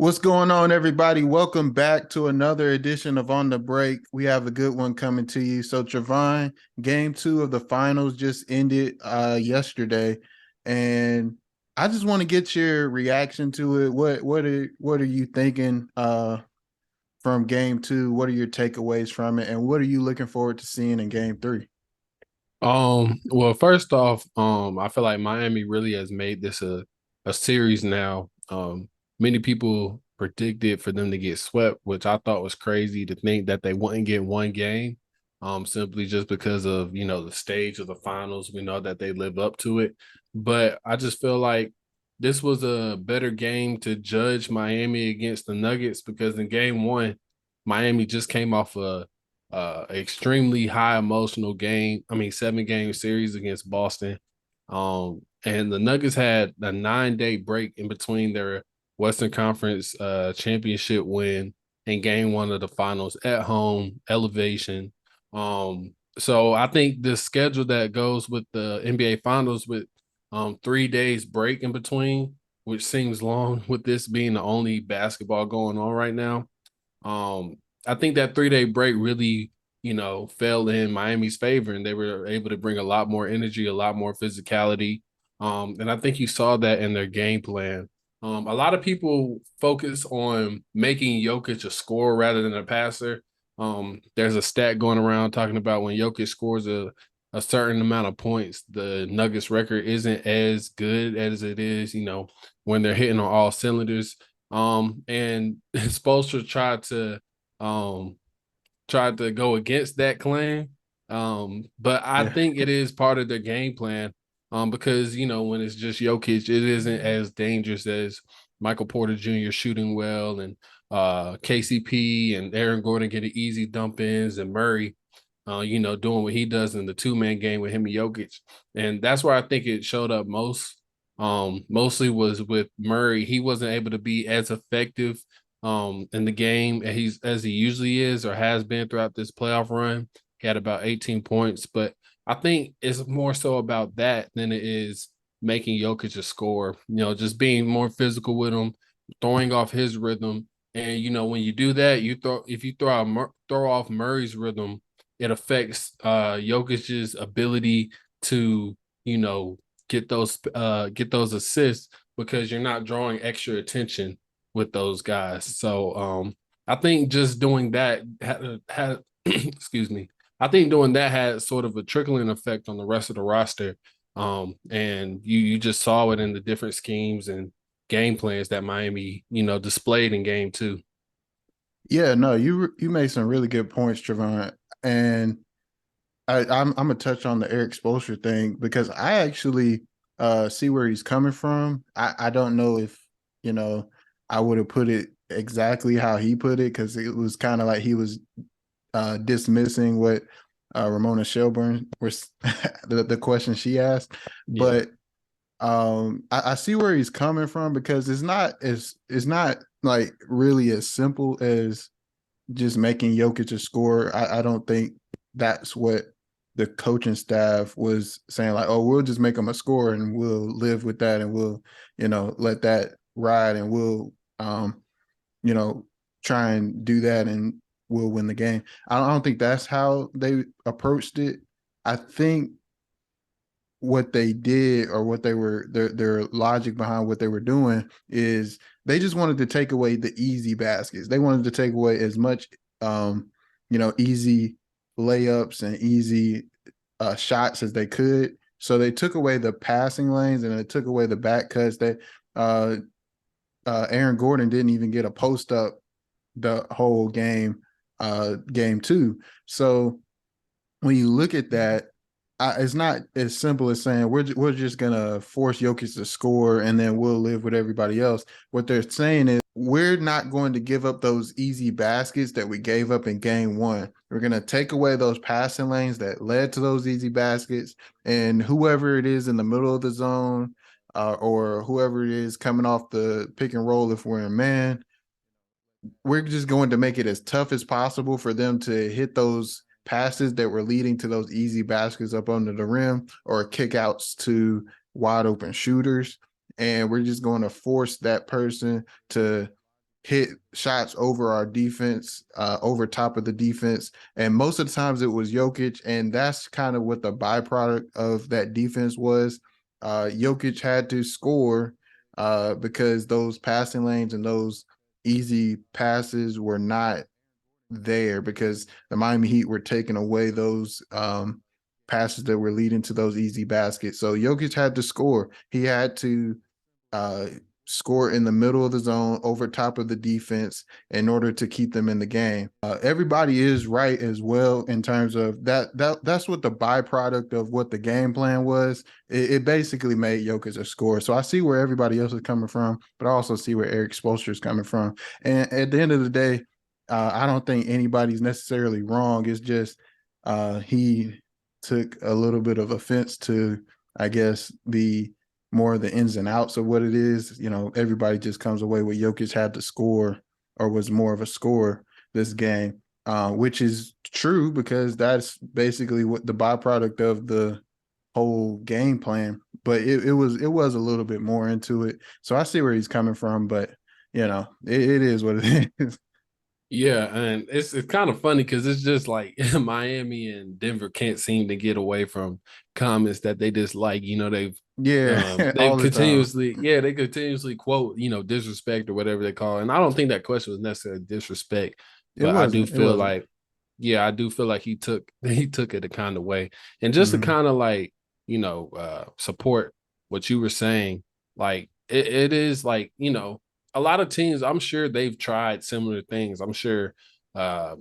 What's going on, everybody? Welcome back to another edition of On the Break. We have a good one coming to you. So, Trevon, game two of the finals just ended yesterday, and I just want to get your reaction to it. What are you thinking from game two? What are your takeaways from it, and what are you looking forward to seeing in game three? Well, first off, I feel like Miami really has made this a series now. Many people predicted for them to get swept, which I thought was crazy to think that they wouldn't get one game, simply just because of the stage of the finals. We know that they live up to it, but I just feel like this was a better game to judge Miami against the Nuggets because in game one, Miami just came off a extremely high emotional game. I mean, 7 game series against Boston. And the Nuggets had a 9 day break in between their Western Conference championship win and game one of the finals at home, elevation. So I think the schedule that goes with the NBA finals with 3 days break in between, which seems long with this being the only basketball going on right now. Um, I think that 3 day break really, fell in Miami's favor, and they were able to bring a lot more energy, a lot more physicality. And I think you saw that in their game plan. A lot of people focus on making Jokic a scorer rather than a passer. There's a stat going around talking about when Jokic scores a certain amount of points, the Nuggets record isn't as good as it is, when they're hitting on all cylinders. And Spoelstra um tried to go against that claim. But I Yeah, think it is part of their game plan. Because when it's just Jokic, it isn't as dangerous as Michael Porter Jr. shooting well and KCP and Aaron Gordon getting easy dump ins and Murray, doing what he does in the 2 man game with him and Jokic. And that's where I think it showed up most. Mostly was with Murray. He wasn't able to be as effective in the game as he usually is or has been throughout this playoff run. He had about 18 points, but I think it's more so about that than it is making Jokic a score. Just being more physical with him, throwing off his rhythm, and when you do that, if you throw off Murray's rhythm, it affects Jokic's ability to you know get those assists because you're not drawing extra attention with those guys. So I think just doing that had excuse me. I think doing that had sort of a trickling effect on the rest of the roster. And you just saw it in the different schemes and game plans that Miami, displayed in game two. yeah. No, you made some really good points, Trevon, and I'm gonna touch on the Eric Spoelstra thing because I actually see where he's coming from. I don't know if you know I would have put it exactly how he put it because it was kind of like he was dismissing what Ramona Shelburne was the question she asked, Yeah. but I see where he's coming from because it's not like really as simple as just making Jokic a score. I don't think that's what the coaching staff was saying. Like, oh, we'll just make him a score and we'll live with that and we'll, let that ride and we'll, you know, try and do that and we'll win the game. I don't think that's how they approached it. I think what they did or what they were their logic behind what they were doing is they just wanted to take away the easy baskets. They wanted to take away as much easy layups and easy shots as they could. So they took away the passing lanes and they took away the back cuts that uh Aaron Gordon didn't even get a post up the whole game, game two. So when you look at that, it's not as simple as saying we're just gonna force Jokic to score and then we'll live with everybody else. What they're saying is we're not going to give up those easy baskets that we gave up in game one. We're gonna take away those passing lanes that led to those easy baskets, and whoever it is in the middle of the zone, or whoever it is coming off the pick and roll, if we're in man, we're just going to make it as tough as possible for them to hit those passes that were leading to those easy baskets up under the rim or kickouts to wide open shooters. And we're just going to force that person to hit shots over our defense, over top of the defense. And most of the times it was Jokic. And that's kind of what the byproduct of that defense was. Jokic had to score because those passing lanes and those easy passes were not there because the Miami Heat were taking away those passes that were leading to those easy baskets. So Jokic had to score. He had to uh, score in the middle of the zone over top of the defense in order to keep them in the game. Everybody is right as well in terms of that's what the byproduct of what the game plan was. It basically made Jokic a scorer. So I see where everybody else is coming from, but I also see where Eric Spoelstra is coming from. And at the end of the day, I don't think anybody's necessarily wrong. It's just he took a little bit of offense to, I guess, the more of the ins and outs of what it is. You know, everybody just comes away with Jokic had to score or was more of a scorer this game, which is true because that's basically what the byproduct of the whole game plan. But it was a little bit more into it. So I see where he's coming from, but you know, it is what it is. Yeah, and it's kind of funny because it's just like Miami and Denver can't seem to get away from comments that they dislike. You know, Yeah, they've all the time. continuously, yeah, they continuously quote, you know, disrespect or whatever they call it. And I don't think that question was necessarily disrespect, It but I do wasn't. It feel wasn't. like, yeah, I do feel like he took it a kind of way. And just to Mm-hmm. kind of like, you know, support what you were saying, like it is like, you know, a lot of teams, I'm sure they've tried similar things. I'm sure uh,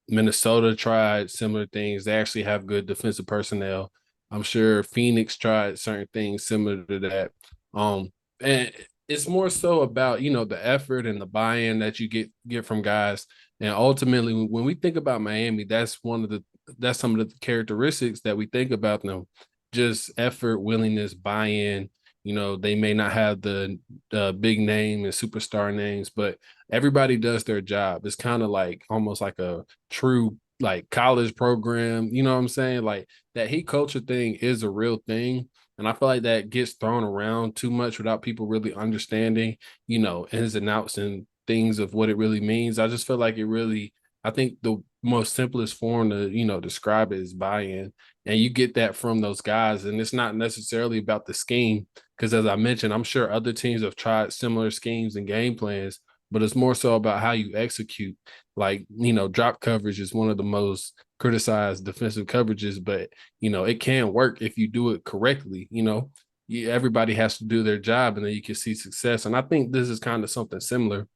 Minnesota tried similar things. They actually have good defensive personnel. I'm sure Phoenix tried certain things similar to that. And it's more so about, you know, the effort and the buy-in that you get from guys. And ultimately, when we think about Miami, that's some of the characteristics that we think about them. Just effort, willingness, buy-in. You know, they may not have the big name and superstar names, but everybody does their job. It's kind of like almost like a true like college program. You know what I'm saying? Like that heat culture thing is a real thing. And I feel like that gets thrown around too much without people really understanding, you know, ins and outs and things of what it really means. I just feel like I think the most simplest form to, you know, describe it is buy-in. And you get that from those guys. And it's not necessarily about the scheme. Because as I mentioned, I'm sure other teams have tried similar schemes and game plans, but it's more so about how you execute. Like, you know, drop coverage is one of the most criticized defensive coverages, but, you know, it can work if you do it correctly. You know, everybody has to do their job and then you can see success. And I think this is kind of something similar.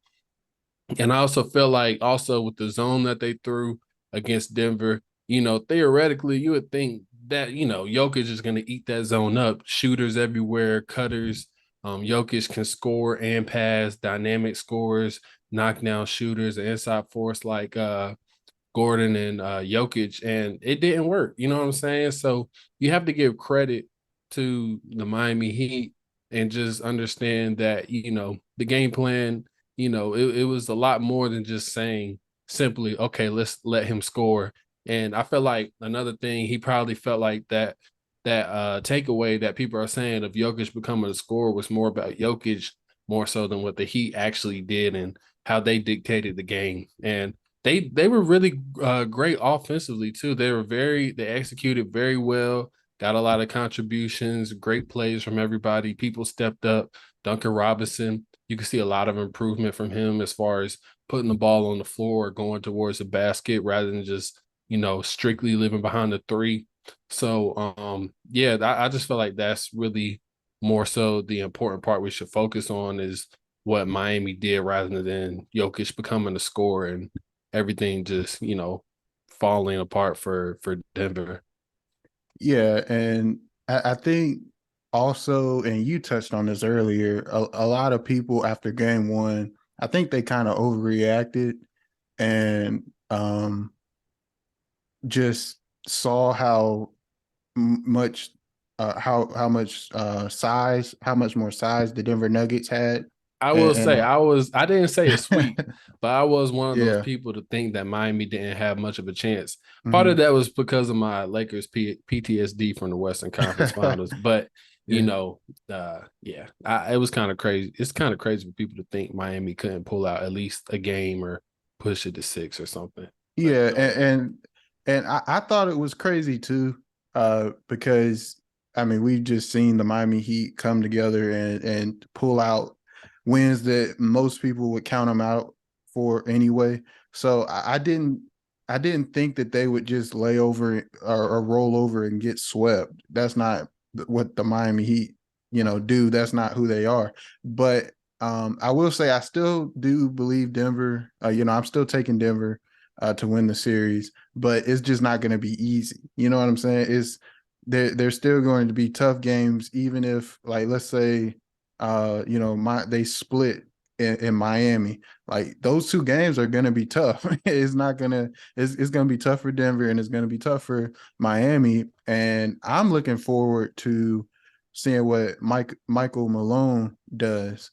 And I also feel like also with the zone that they threw against Denver, you know, theoretically, you would think that, you know, Jokic is going to eat that zone up. Shooters everywhere, cutters. Jokic can score and pass, dynamic scores, knockdown shooters, inside force like Gordon and Jokic, and it didn't work. You know what I'm saying? So you have to give credit to the Miami Heat and just understand that, you know, the game plan, you know, it was a lot more than just saying simply, okay, let's let him score. And I felt like another thing, he probably felt like that takeaway that people are saying of Jokic becoming a scorer was more about Jokic more so than what the Heat actually did and how they dictated the game. And they were really great offensively too. They executed very well, got a lot of contributions, great plays from everybody. People stepped up. Duncan Robinson, you can see a lot of improvement from him as far as putting the ball on the floor or going towards the basket rather than just, you know, strictly living behind the three. So yeah, I just feel like that's really more so the important part we should focus on is what Miami did rather than Jokic becoming a scorer and everything just, you know, falling apart for Denver. Yeah, and I think also, and you touched on this earlier, a lot of people after game one, I think they kind of overreacted and just saw how much how much size, how much more size the Denver Nuggets had. I will And say I didn't say a sweep, but I was one of those yeah. people to think that Miami didn't have much of a chance. Part of Mhm. that was because of my Lakers PTSD from the Western Conference Finals, but you Yeah. know, yeah, it was kind of crazy. It's kind of crazy for people to think Miami couldn't pull out at least a game or push it to 6 or something. But Yeah, go ahead. and I thought it was crazy too, because I mean we've just seen the Miami Heat come together and pull out wins that most people would count them out for anyway. So I didn't think that they would just lay over or roll over and get swept. That's not what the Miami Heat, do. That's not who they are. But I will say I still do believe Denver. I'm still taking Denver to win the series, but it's just not going to be easy. You know what I'm saying? It's there's still going to be tough games, even if, like, let's say, they split in Miami. Like, those two games are going to be tough. It's going to be tough for Denver, and it's going to be tough for Miami. And I'm looking forward to seeing what Michael Malone does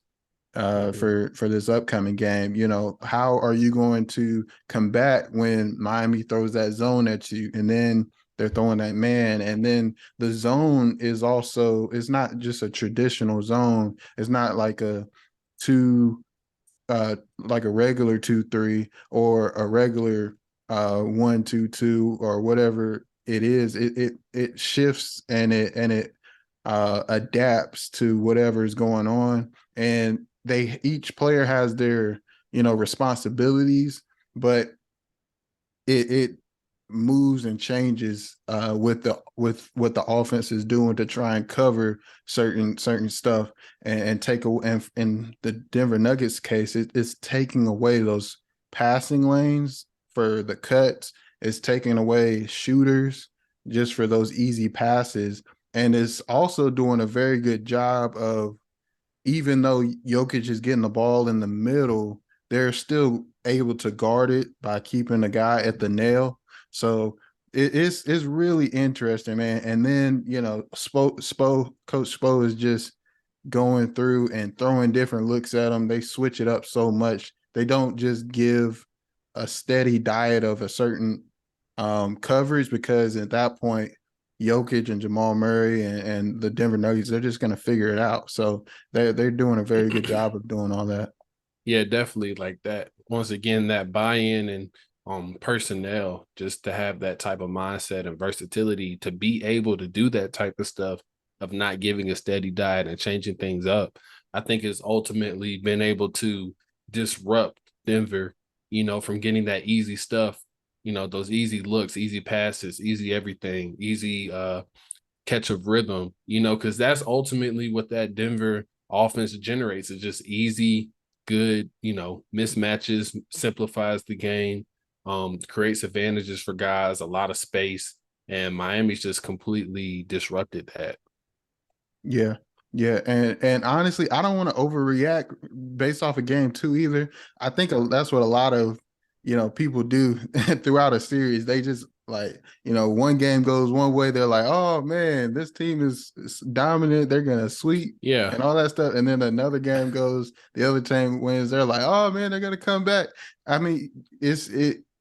Mhm. for this upcoming game. How are you going to combat when Miami throws that zone at you, and then they're throwing that man, and then the zone is also, it's not just a traditional zone. It's not like a two like a regular 2-3 or a regular 1-2-2 or whatever it is. It shifts, and it adapts to whatever is going on. And they each player has their responsibilities, but it moves and changes with what the offense is doing to try and cover certain stuff, and take away. And in the Denver Nuggets case, it's taking away those passing lanes for the cuts. It's taking away shooters just for those easy passes, and it's also doing a very good job of, even though Jokic is getting the ball in the middle, they're still able to guard it by keeping the guy at the nail. So it's really interesting, man. And then Coach Spo is just going through and throwing different looks at them. They switch it up so much. They don't just give a steady diet of a certain coverage, because at that point, Jokic and Jamal Murray and the Denver Nuggets, they're just going to figure it out. So they're doing a very good job of doing all that. Yeah, definitely like that. Once again, that buy-in and personnel, just to have that type of mindset and versatility to be able to do that type of stuff of not giving a steady diet and changing things up, I think has ultimately been able to disrupt Denver, from getting that easy stuff, those easy looks, easy passes, easy everything, easy catch of rhythm, because that's ultimately what that Denver offense generates is just easy, good, mismatches, simplifies the game, creates advantages for guys, a lot of space. And Miami's just completely disrupted that. Yeah. Yeah, and honestly, I don't want to overreact based off a game two either. I think that's what a lot of people do throughout a series. They just, like, one game goes one way, they're like, oh man, this team is dominant, they're gonna sweep Yeah. and all that stuff. And then another game goes, the other team wins, they're like, oh man, they're gonna come back. I mean,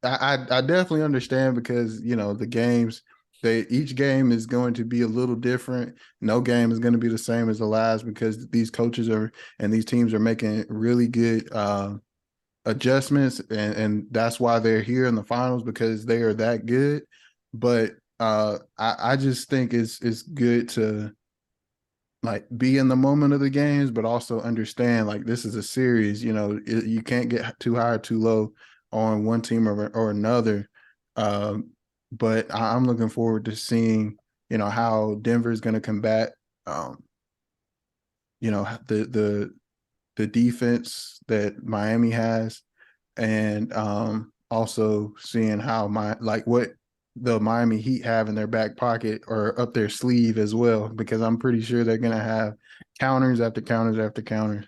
I definitely understand, because the games, each game is going to be a little different. No game is going to be the same as the last, because these coaches are and these teams are making really good adjustments, and that's why they're here in the finals, because they are that good. But I just think it's good to, like, be in the moment of the games, but also understand, like, this is a series. You can't get too high or too low on one team or another. Um, but I'm looking forward to seeing how Denver is going to combat um, the defense that Miami has, and also seeing how what the Miami Heat have in their back pocket or up their sleeve as well, because I'm pretty sure they're gonna have counters after counters after counters.